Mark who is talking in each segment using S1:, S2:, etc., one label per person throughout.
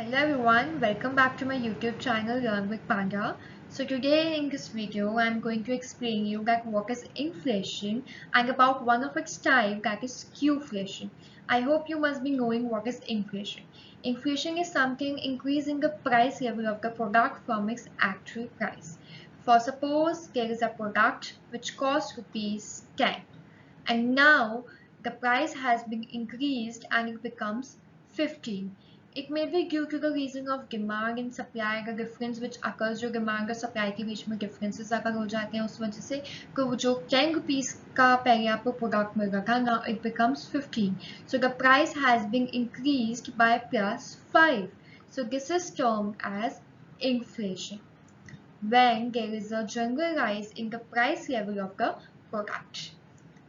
S1: Hello everyone, welcome back to my YouTube channel Learn with Panda. So today in this video I'm going to explain you that what is inflation and about one of its type, that is skewflation. I hope you must be knowing what is inflation. Inflation is something increasing the price level of the product from its actual price. For suppose there is a product which costs rupees 10 and now the price has been increased and it becomes 15. It may be due to the reason of demand and supply, the difference which occurs जो demand और supply के बीच में differences अगर हो जाते हैं उस वजह से कि वो जो 10 rupees का पहले आपको product मिल रहा था now it becomes 15. So the price has been increased by plus 5. So this is termed as inflation when there is a general rise in the price level of the product.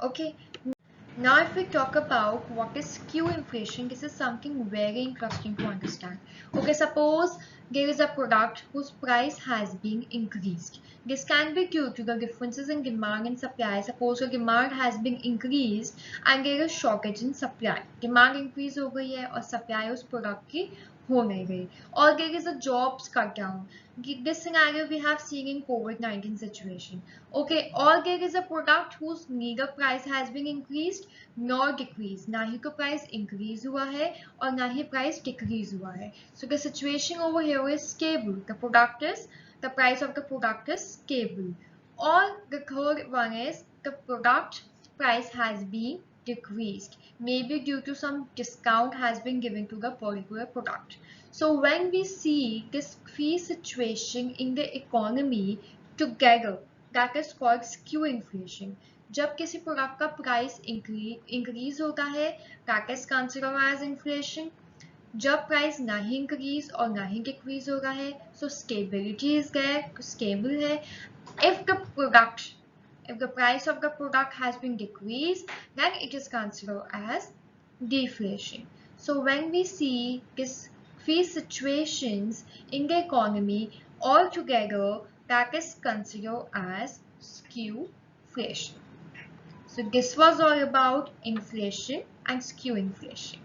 S1: Okay, now if we talk about what is skew inflation, this is something very interesting to understand. Okay, suppose there is a product whose price has been increased. This can be due to the differences in demand and supply. Suppose the demand has been increased and there is shortage in supply. Demand increase हो गई है और supply उस product की हो नहीं गई. Or there is a jobs cut down. This scenario we have seen in COVID-19 situation. Okay, or there is a product whose neither price has been increased nor decreased. ना ही तो price increase हुआ है और ना ही price decrease हुआ है. So the situation over here is stable. The price of the product is stable. Or the third one is the product price has been decreased, maybe due to some discount has been given to the particular product. So when we see this three situation in the economy together, that is called skew inflation. जब किसी product का price increase होता है that is considered as inflation. जब price ना ही increase और ना ही decrease हो रहा है so stability is there, stable है. If the price of the product has been decreased, then it is considered as deflation. So when we see these three situations in the economy all together, that is considered as skewflation. So this was all about inflation and skew inflation.